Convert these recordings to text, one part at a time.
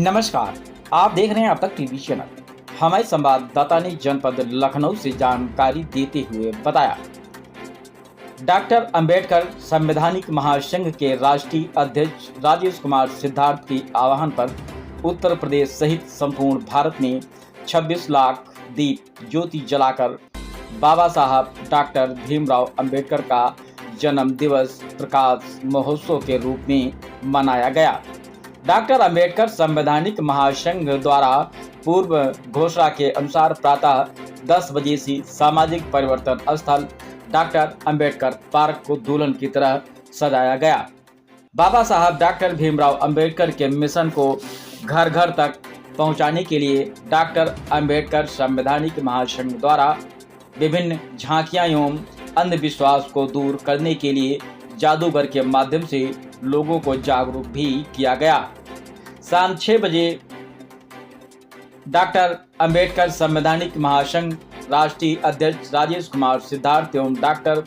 नमस्कार। आप देख रहे हैं अब तक टीवी चैनल। हमारे संवाददाता ने जनपद लखनऊ से जानकारी देते हुए बताया, डॉक्टर अंबेडकर संवैधानिक महासंघ के राष्ट्रीय अध्यक्ष राजेश कुमार सिद्धार्थ के आह्वान पर उत्तर प्रदेश सहित संपूर्ण भारत में 26 लाख दीप ज्योति जलाकर बाबा साहब डॉक्टर भीमराव अंबेडकर का जन्म दिवस प्रकाश महोत्सव के रूप में मनाया गया। डॉक्टर अंबेडकर संवैधानिक महासंघ द्वारा पूर्व घोषणा के अनुसार प्रातः 10 बजे से सामाजिक परिवर्तन स्थल डॉक्टर अंबेडकर पार्क को दुल्हन की तरह सजाया गया। बाबा साहब डॉक्टर भीमराव अंबेडकर के मिशन को घर घर तक पहुंचाने के लिए डॉक्टर अंबेडकर संवैधानिक महासंघ द्वारा विभिन्न झांकियां एवं अंधविश्वास को दूर करने के लिए जादूगर के माध्यम से लोगों को जागरूक भी किया गया। शाम 6 बजे डॉक्टर अंबेडकर संवैधानिक महासंघ राष्ट्रीय अध्यक्ष राजेश कुमार सिद्धार्थ एवं डॉक्टर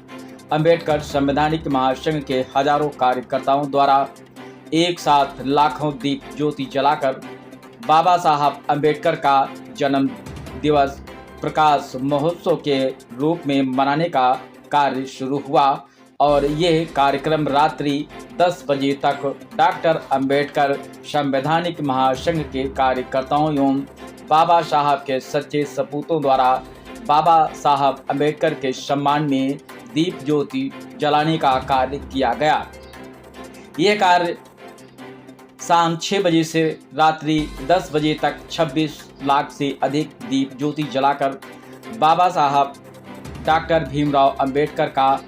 अंबेडकर संवैधानिक महासंघ के हजारों कार्यकर्ताओं द्वारा एक साथ लाखों दीप ज्योति जलाकर बाबा साहब अंबेडकर का जन्म दिवस प्रकाश महोत्सव के रूप में मनाने का कार्य शुरू हुआ और यह कार्यक्रम रात्रि 10 बजे तक डॉक्टर अंबेडकर संवैधानिक महासंघ के कार्यकर्ताओं एवं बाबा साहब के सच्चे सपूतों द्वारा बाबा साहब अंबेडकर के सम्मान में दीप ज्योति जलाने का कार्य किया गया। यह कार्य शाम 6 बजे से रात्रि 10 बजे तक 26 लाख से अधिक दीप ज्योति जलाकर बाबा साहब डॉक्टर भीमराव अंबेडकर का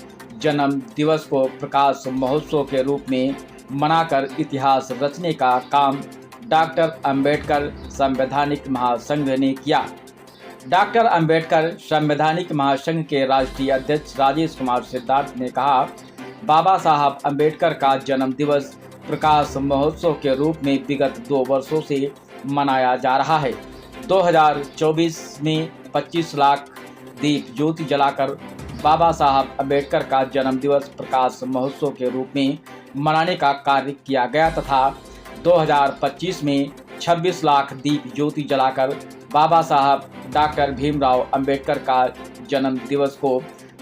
जन्म दिवस को प्रकाश महोत्सव के रूप में मनाकर इतिहास रचने का काम डॉक्टर अंबेडकर संवैधानिक महासंघ ने किया। डॉक्टर अंबेडकर संवैधानिक महासंघ के राष्ट्रीय अध्यक्ष राजेश कुमार सिद्धार्थ ने कहा, बाबा साहब अंबेडकर का जन्म दिवस प्रकाश महोत्सव के रूप में विगत 2 वर्षों से मनाया जा रहा है। 2024 में 25 लाख दीप ज्योति जलाकर बाबा साहब अंबेडकर का जन्म दिवस प्रकाश महोत्सव के रूप में मनाने का कार्य किया गया तथा 2025 में 26 लाख दीप ज्योति जलाकर बाबा साहब डॉक्टर भीमराव अंबेडकर का जन्म दिवस को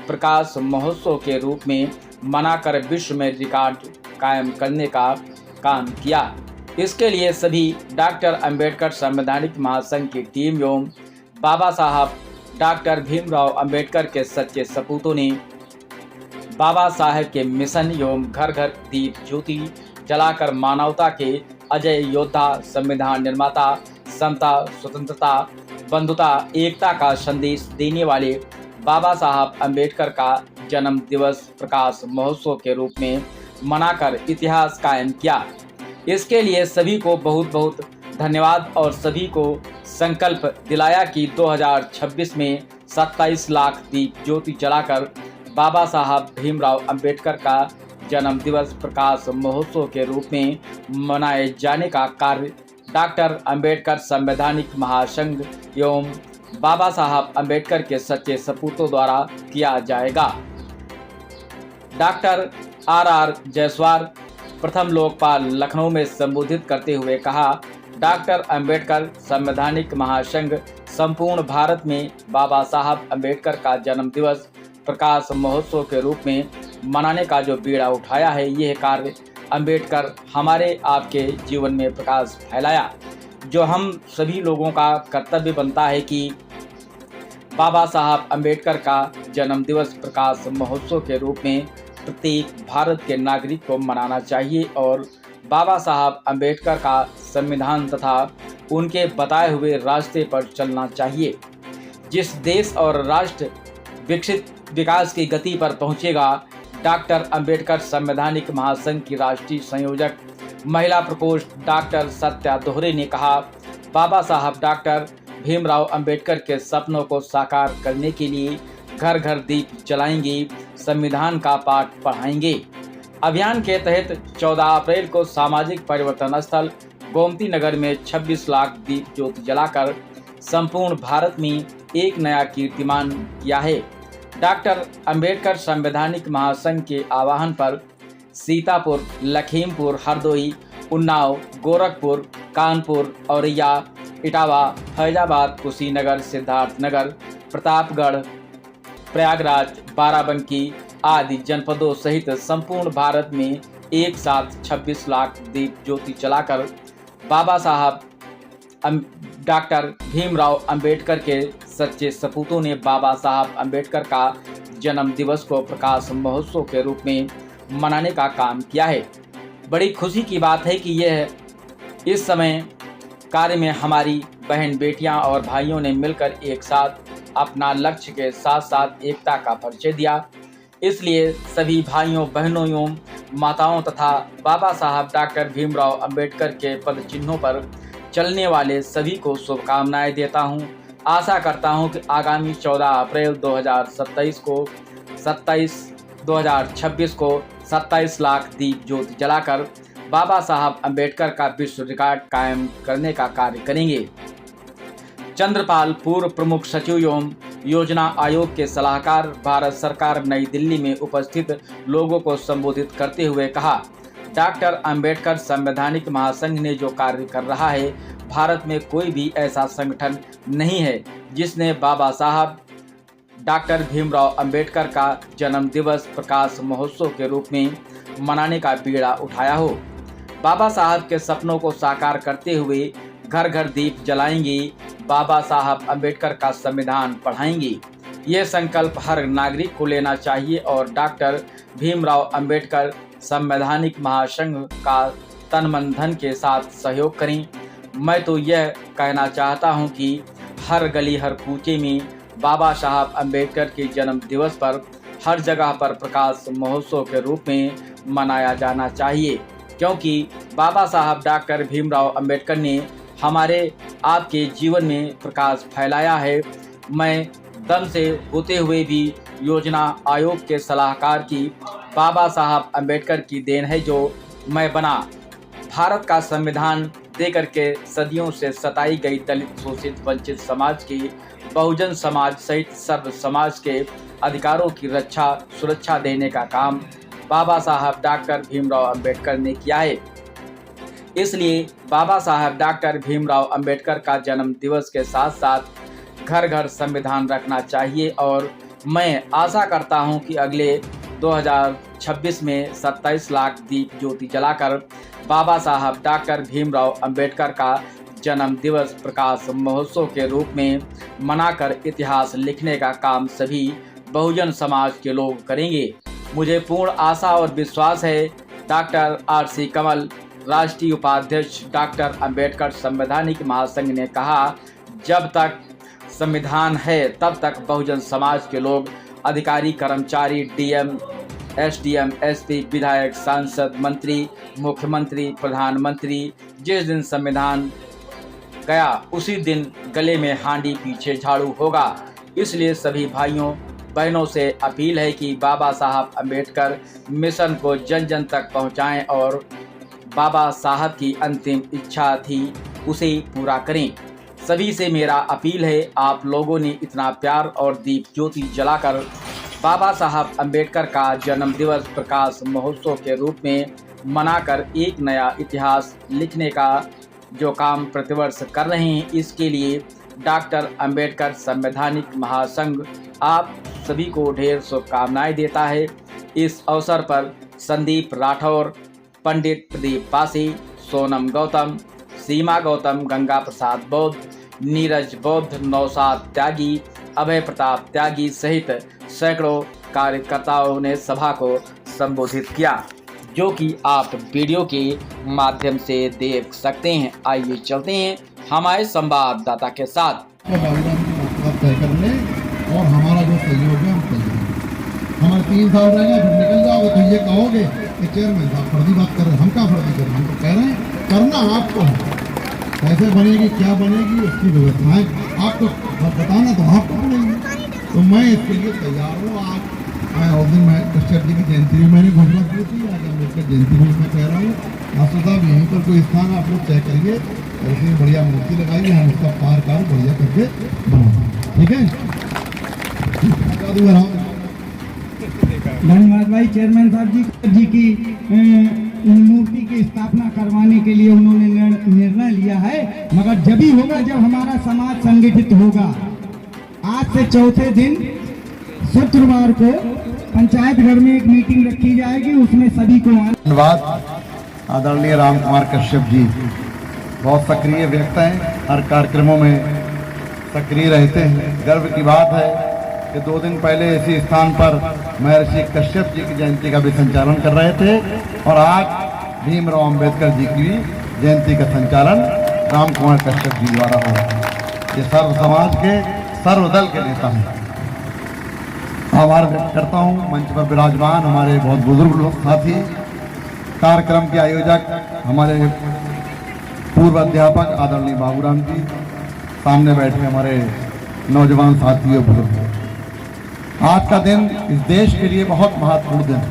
प्रकाश महोत्सव के रूप में मनाकर विश्व में रिकॉर्ड कायम करने का काम किया। इसके लिए सभी डॉक्टर अंबेडकर संवैधानिक महासंघ की टीम एवं बाबा साहब डॉक्टर भीमराव अंबेडकर के सच्चे सपूतों ने बाबा साहब के मिशन एवं घर घर दीप ज्योति जलाकर मानवता के अजय योद्धा, संविधान निर्माता, समता, स्वतंत्रता, बंधुता, एकता का संदेश देने वाले बाबा साहब अंबेडकर का जन्म दिवस प्रकाश महोत्सव के रूप में मनाकर इतिहास कायम किया। इसके लिए सभी को बहुत बहुत धन्यवाद और सभी को संकल्प दिलाया कि 2026 में 27 लाख दीप ज्योति जलाकर बाबा साहब भीमराव अंबेडकर का जन्म दिवस प्रकाश महोत्सव के रूप में मनाए जाने का कार्य डॉक्टर अंबेडकर संवैधानिक महासंघ एवं बाबा साहब अंबेडकर के सच्चे सपूतों द्वारा किया जाएगा। डॉक्टर आर जायसवाल प्रथम लोकपाल लखनऊ में संबोधित करते हुए कहा, डॉक्टर अंबेडकर संवैधानिक महासंघ संपूर्ण भारत में बाबा साहब अंबेडकर का जन्म दिवस प्रकाश महोत्सव के रूप में मनाने का जो बीड़ा उठाया है, यह कार्य अंबेडकर हमारे आपके जीवन में प्रकाश फैलाया। जो हम सभी लोगों का कर्तव्य बनता है कि बाबा साहब अंबेडकर का जन्म दिवस प्रकाश महोत्सव के रूप में प्रत्येक भारत के नागरिक को मनाना चाहिए और बाबा साहब अंबेडकर का संविधान तथा उनके बताए हुए रास्ते पर चलना चाहिए। जिस देश और राष्ट्र विकसित विकास की गति पर पहुंचेगा, डॉक्टर अंबेडकर संवैधानिक महासंघ की राष्ट्रीय संयोजक महिला प्रकोष्ठ डॉक्टर सत्या दोहरे ने कहा, बाबा साहब डॉक्टर भीमराव अंबेडकर के सपनों को साकार करने के लिए घर घर दीप जलाएंगे, संविधान का पाठ पढ़ाएंगे। अभियान के तहत 14 अप्रैल को सामाजिक परिवर्तन स्थल गोमती नगर में 26 लाख दीप ज्योति जलाकर संपूर्ण भारत में एक नया कीर्तिमान किया है। डॉक्टर अंबेडकर संवैधानिक महासंघ के आह्वान पर सीतापुर, लखीमपुर, हरदोई उन्नाव, गोरखपुर, कानपुर, औरैया, इटावा, फैजाबाद, कुशीनगर, सिद्धार्थनगर, प्रतापगढ़, प्रयागराज, बाराबंकी आदि जनपदों सहित संपूर्ण भारत में एक साथ 26 लाख दीप ज्योति जलाकर बाबा साहब डॉक्टर भीमराव अंबेडकर के सच्चे सपूतों ने बाबा साहब अंबेडकर का जन्म दिवस को प्रकाश महोत्सव के रूप में मनाने का काम किया है। बड़ी खुशी की बात है कि यह इस समय कार्य में हमारी बहन बेटियां और भाइयों ने मिलकर एक साथ अपना लक्ष्य के साथ साथ एकता का परिचय दिया। इसलिए सभी भाइयों, बहनों एवं माताओं तथा बाबा साहब डॉक्टर भीमराव अंबेडकर के पद चिन्हों पर चलने वाले सभी को शुभकामनाएं देता हूं। आशा करता हूं कि आगामी 14 अप्रैल 2026 को 27 लाख दीप ज्योति जलाकर बाबा साहब अंबेडकर का विश्व रिकॉर्ड कायम करने का कार्य करेंगे। चंद्रपाल, पूर्व प्रमुख सचिव एवं योजना आयोग के सलाहकार, भारत सरकार, नई दिल्ली में उपस्थित लोगों को संबोधित करते हुए कहा, डॉक्टर अंबेडकर संवैधानिक महासंघ ने जो कार्य कर रहा है, भारत में कोई भी ऐसा संगठन नहीं है जिसने बाबा साहब डॉक्टर भीमराव अंबेडकर का जन्म दिवस प्रकाश महोत्सव के रूप में मनाने का बीड़ा उठाया हो। बाबा साहब के सपनों को साकार करते हुए घर घर दीप जलाएंगे, बाबा साहब अंबेडकर का संविधान पढ़ाएंगे। ये संकल्प हर नागरिक को लेना चाहिए और डॉक्टर भीमराव अंबेडकर संवैधानिक महासंघ का तन मन धन के साथ सहयोग करें। मैं तो यह कहना चाहता हूं कि हर गली हर कूचे में बाबा साहब अंबेडकर के जन्म दिवस पर हर जगह पर प्रकाश महोत्सव के रूप में मनाया जाना चाहिए, क्योंकि बाबा साहब डॉक्टर भीमराव अंबेडकर ने हमारे आपके जीवन में प्रकाश फैलाया है। मैं दम से होते हुए भी योजना आयोग के सलाहकार की बाबा साहब अंबेडकर की देन है जो मैं बना। भारत का संविधान देकर के सदियों से सताई गई दलित, शोषित, वंचित समाज की, बहुजन समाज सहित सर्व समाज के अधिकारों की रक्षा सुरक्षा देने का काम बाबा साहब डॉक्टर भीमराव अंबेडकर ने किया है। इसलिए बाबा साहब डॉक्टर भीमराव अंबेडकर का जन्म दिवस के साथ साथ घर घर संविधान रखना चाहिए और मैं आशा करता हूं कि अगले 2026 में 27 लाख दीप ज्योति जलाकर बाबा साहब डॉक्टर भीमराव अंबेडकर का जन्म दिवस प्रकाश महोत्सव के रूप में मनाकर इतिहास लिखने का काम सभी बहुजन समाज के लोग करेंगे। मुझे पूर्ण आशा और विश्वास है। डॉक्टर RC कमल, राष्ट्रीय उपाध्यक्ष डॉक्टर अंबेडकर संवैधानिक महासंघ ने कहा, जब तक संविधान है तब तक बहुजन समाज के लोग, अधिकारी, कर्मचारी, DM, SDM, SP, विधायक, सांसद, मंत्री, मुख्यमंत्री, प्रधानमंत्री, जिस दिन संविधान गया उसी दिन गले में हांडी पीछे झाड़ू होगा। इसलिए सभी भाइयों बहनों से अपील है कि बाबा साहब अंबेडकर मिशन को जन जन तक पहुंचाएं और बाबा साहब की अंतिम इच्छा थी उसे पूरा करें। सभी से मेरा अपील है, आप लोगों ने इतना प्यार और दीप ज्योति जलाकर बाबा साहब अंबेडकर का जन्म दिवस प्रकाश महोत्सव के रूप में मनाकर एक नया इतिहास लिखने का जो काम प्रतिवर्ष कर रहे हैं, इसके लिए डॉक्टर अंबेडकर संवैधानिक महासंघ आप सभी को ढेर शुभकामनाएं देता है। इस अवसर पर संदीप राठौर, पंडित प्रदीप पासी, सोनम गौतम, सीमा गौतम, गंगा प्रसाद बौद्ध, नीरज बौद्ध, नौशाद त्यागी, अभय प्रताप त्यागी सहित सैकड़ों कार्यकर्ताओं ने सभा को संबोधित किया, जो कि आप वीडियो के माध्यम से देख सकते हैं। आइए चलते हैं हमारे संवाददाता के साथ। तय कर ले और हमारा जो सहयोग है हम तैयार हैं। हमारे 3 साल रहेंगे फिर निकल जाओगे तो ये कहोगे कि चेयरमैन साहब फर्जी बात कर रहे हैं। हम क्या फर्जी कर रहे हैं? हम तो कह रहे हैं करना आपको है। कैसे बनेगी, क्या बनेगी, उसकी व्यवस्थाएं आपको बताना तो आपको बनेगी। तो मैं इसके लिए तैयार हूँ। आज उस दिन मैं कश्यप जी की जयंती में मैंने घोषणा की थी, आज अम्बेडकर जयंती में मैं कह रहा हूँ मास्टर साहब यहीं पर कोई स्थान आप लोग तय करिए और इसमें बढ़िया मूर्ति लगाइए, हम उसका पार कार बढ़िया करके बनाएंगे। ठीक है, धन्यवाद भाई चेयरमैन साहब जी की मूर्ति की स्थापना करवाने के लिए उन्होंने निर्णय लिया है, मगर जब ही होगा जब हमारा समाज संगठित होगा। आज से चौथे दिन शुक्रवार को पंचायत घर में एक मीटिंग रखी जाएगी, उसमें सभी को धन्यवाद। आदरणीय राम कुमार कश्यप जी बहुत सक्रिय व्यक्ति हैं, हर कार्यक्रमों में सक्रिय रहते हैं। गर्व की बात है कि 2 दिन पहले इसी स्थान पर महर्षि कश्यप जी की जयंती का भी संचालन कर रहे थे और आज भीमराव अंबेडकर जी की जयंती का संचालन राम कुमार कश्यप जी द्वारा हो रहा है। ये सर्व समाज के सर्वदल के नेता हैं। आभार व्यक्त करता हूँ मंच पर विराजमान हमारे बहुत बुजुर्ग लोग साथी, कार्यक्रम के आयोजक हमारे पूर्व अध्यापक आदरणीय बाबूराम जी, सामने बैठे हमारे नौजवान साथियों बुजुर्ग। आज का दिन इस देश के लिए बहुत महत्वपूर्ण दिन है,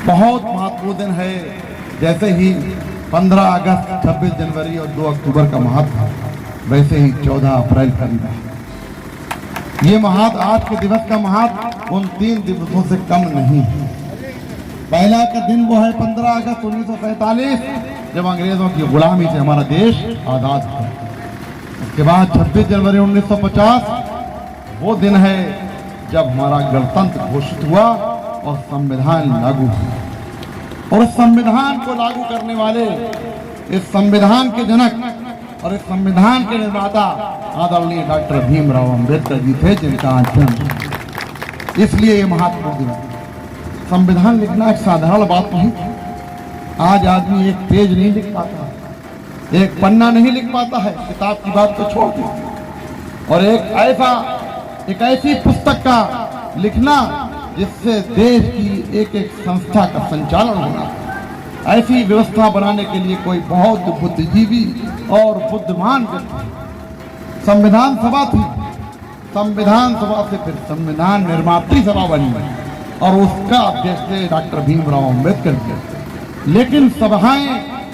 बहुत महत्वपूर्ण दिन है। जैसे ही 15 अगस्त, 26 जनवरी और 2 अक्टूबर का महत्व है, वैसे ही 14 अप्रैल का भी है। ये महत्व, आज के दिवस का महत्व उन 3 दिवसों से कम नहीं है। पहला का दिन वो है 15 अगस्त 1947, जब अंग्रेजों की गुलामी से हमारा देश आजाद हुआ। उसके बाद 26 जनवरी 1950 वो दिन है जब हमारा गणतंत्र घोषित हुआ और संविधान लागू हुआ। और इस संविधान को लागू करने वाले, इस संविधान के जनक और इस संविधान के निर्माता आदरणीय डॉक्टर भीमराव अंबेडकर जी थे, जिनका आज जन्म। इसलिए ये महत्वपूर्ण दिन है। संविधान लिखना एक साधारण बात नहीं। आज आदमी एक पेज नहीं लिख पाता, एक पन्ना नहीं लिख पाता है, किताब की बात तो छोड़ दी। और एक ऐसी पुस्तक का लिखना जिससे देश की एक एक संस्था का संचालन होना, ऐसी व्यवस्था बनाने के लिए कोई बहुत बुद्धिजीवी और बुद्धिमान व्यक्ति, संविधान सभा थी। संविधान सभा से फिर संविधान निर्मात्री सभा बनी और उसका अध्यक्ष थे डॉक्टर भीमराव अंबेडकर जी। लेकिन सभाएं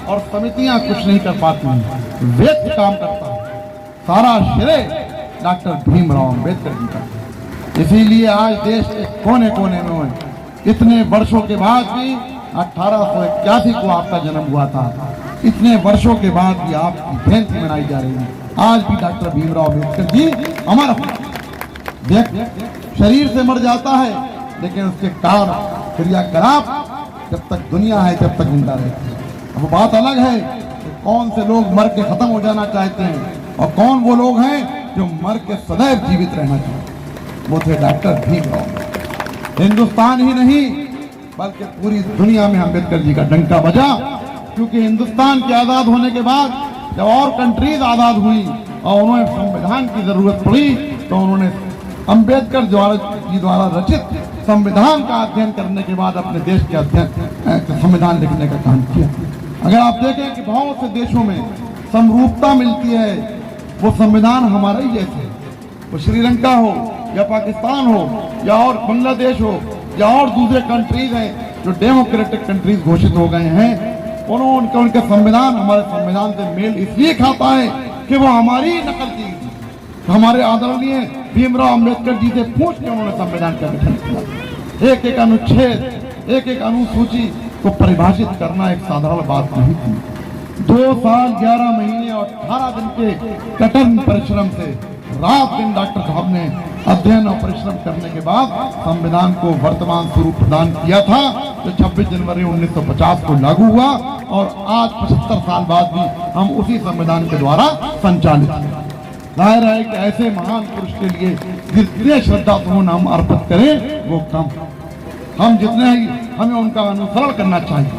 और समितियां कुछ नहीं कर पाती, व्यक्ति काम करता है। सारा श्रेय डॉक्टर भीमराव अंबेडकर जी का। इसीलिए आज देश के कोने कोने में इतने वर्षों के बाद भी 1881 को आपका जन्म हुआ था, इतने वर्षों के बाद भी आपकी जयंती मनाई जा रही है। आज भी डॉक्टर भीमराव अंबेडकर जी अमर व्यक्ति शरीर से मर जाता है, लेकिन उसके कार्य क्रियाकलाप जब तक दुनिया है तब तक जिंदा रहती है। अब बात अलग है कि कौन से लोग मर के खत्म हो जाना चाहते हैं और कौन वो लोग हैं जो मर के सदैव जीवित रहना चाहते हैं। वो थे डॉक्टर भीमराव। हिंदुस्तान ही नहीं बल्कि पूरी दुनिया में अंबेडकर जी का डंका बजा, क्योंकि हिंदुस्तान के आजाद होने के बाद जब और कंट्रीज आजाद हुई और उन्हें संविधान की जरूरत पड़ी, तो उन्होंने अंबेडकर जी द्वारा रचित संविधान का अध्ययन करने के बाद अपने देश के अध्ययन संविधान लिखने का काम किया। अगर आप देखें कि बहुत से देशों में समरूपता मिलती है, वो संविधान हमारा ही जैसे, वो श्रीलंका हो या पाकिस्तान हो या और बांग्लादेश हो या और दूसरे कंट्रीज हैं जो डेमोक्रेटिक कंट्रीज घोषित हो गए हैं, उनका संविधान हमारे संविधान से मेल इसलिए खाता है कि वो हमारी नकल की, हमारे आदरणीय भीमराव अंबेडकर जी से पूछ के उन्होंने संविधान का गठन किया। एक एक अनुच्छेद, एक एक अनुसूची को परिभाषित करना एक साधारण बात नहीं थी। 2 साल 11 महीने और 18 दिन के कठिन परिश्रम से रात दिन डॉक्टर साहब ने अध्ययन और परिश्रम करने के बाद संविधान को वर्तमान स्वरूप प्रदान किया था, जो 26 जनवरी 1950 को लागू हुआ और आज 75 साल बाद भी हम उसी संविधान के द्वारा संचालित हैं। जाहिर है कि ऐसे महान पुरुष के लिए जितने श्रद्धापूर्ण हम अर्पित करें वो कम, हम जितने ही हमें उनका अनुसरण करना चाहिए।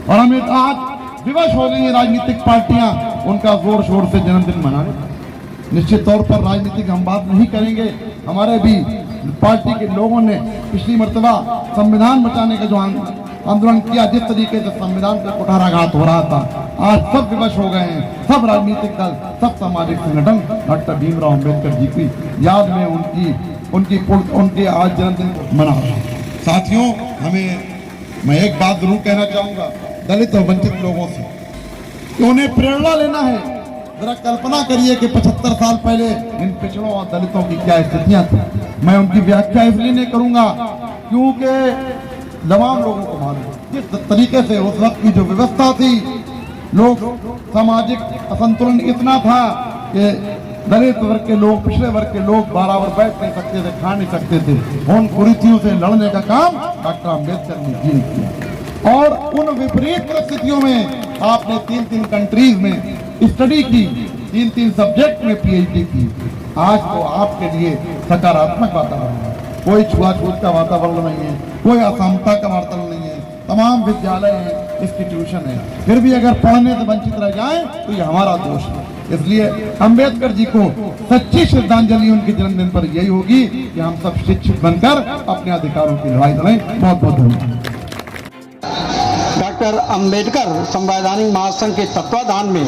और हमें आज विवश हो गई है राजनीतिक पार्टियां उनका जोर शोर से जन्मदिन मनाने। निश्चित तौर पर राजनीतिक हम बात नहीं करेंगे। हमारे भी पार्टी के लोगों ने पिछली मर्तबा संविधान बचाने का जो आंदोलन किया, जिस तरीके से संविधान का कुठाराघात हो रहा था, आज सब विवश हो गए हैं। सब राजनीतिक दल, सब सामाजिक संगठन डॉक्टर भीमराव अंबेडकर जी की याद में उनके आज जन्मदिन मना रहे हैं। साथियों, मैं एक बात जरूर कहना चाहूंगा दलित और वंचित लोगों से कि उन्हें प्रेरणा लेना है। जरा कल्पना करिए कि 75 साल पहले इन पिछड़ों और दलितों की क्या स्थितियां थी। मैं उनकी व्याख्या इसलिए नहीं करूंगा क्योंकि तमाम लोगों को मालूम, जिस तरीके से उस वक्त की जो व्यवस्था थी, लोग सामाजिक असंतुलन इतना था कि दलित वर्ग के लोग, पिछड़े वर्ग के लोग बराबर बैठ नहीं सकते थे, खा नहीं सकते थे। उन कुरीतियों से लड़ने का काम डॉक्टर अम्बेडकर ने किया और उन विपरीत परिस्थितियों में आपने 3 कंट्रीज में स्टडी की, 3 सब्जेक्ट में PhD की। आज तो आपके लिए सकारात्मक वातावरण है, कोई छुआछूत का वातावरण नहीं है, कोई असमता का वातावरण नहीं है, तमाम विद्यालय हैं, इंस्टीट्यूशन है। फिर भी अगर पढ़ने से वंचित रह जाएं तो ये हमारा दोष है। इसलिए अम्बेडकर जी को सच्ची श्रद्धांजलि उनके जन्मदिन पर यही होगी कि हम सब शिक्षित बनकर अपने अधिकारों की लड़ाई लड़ें। बहुत बहुत धन्यवाद। डॉक्टर अंबेडकर संवैधानिक महासंघ के तत्वाधान में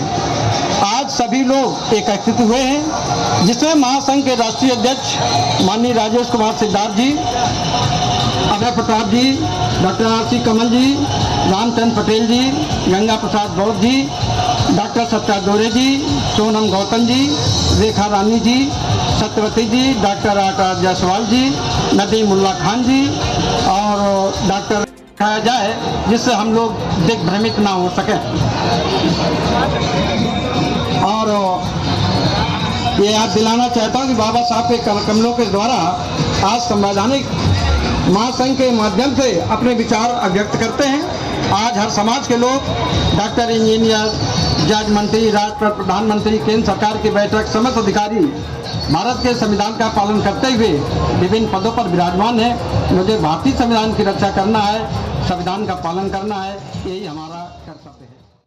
आज सभी लोग एकत्रित हुए हैं, जिसमें महासंघ के राष्ट्रीय अध्यक्ष माननीय राजेश कुमार सिद्धार्थ जी, अभय प्रताप जी, डॉक्टर RC कमल जी, रामचंद्र पटेल जी, गंगा प्रसाद बौद्ध जी, डॉक्टर सत्या दोरे जी, सोनम गौतम जी, रेखा रानी जी, सत्यवती जी, डॉक्टर आकाश जायसवाल जी, नदीमुल्ला खान जी और डॉक्टर दिखाया जाए जिससे हम लोग दिग्भ्रमित ना हो सके। और ये याद दिलाना चाहता हूँ कि बाबा साहब के कमलों के द्वारा आज संवैधानिक महासंघ के माध्यम से अपने विचार व्यक्त करते हैं। आज हर समाज के लोग डॉक्टर, इंजीनियर, जज, मंत्री, राष्ट्रपति, प्रधानमंत्री, केंद्र सरकार की बैठक, समस्त अधिकारी भारत के संविधान का पालन करते हुए विभिन्न पदों पर विराजमान है। मुझे भारतीय संविधान की रक्षा करना है, संविधान का पालन करना है, यही हमारा कर्तव्य है।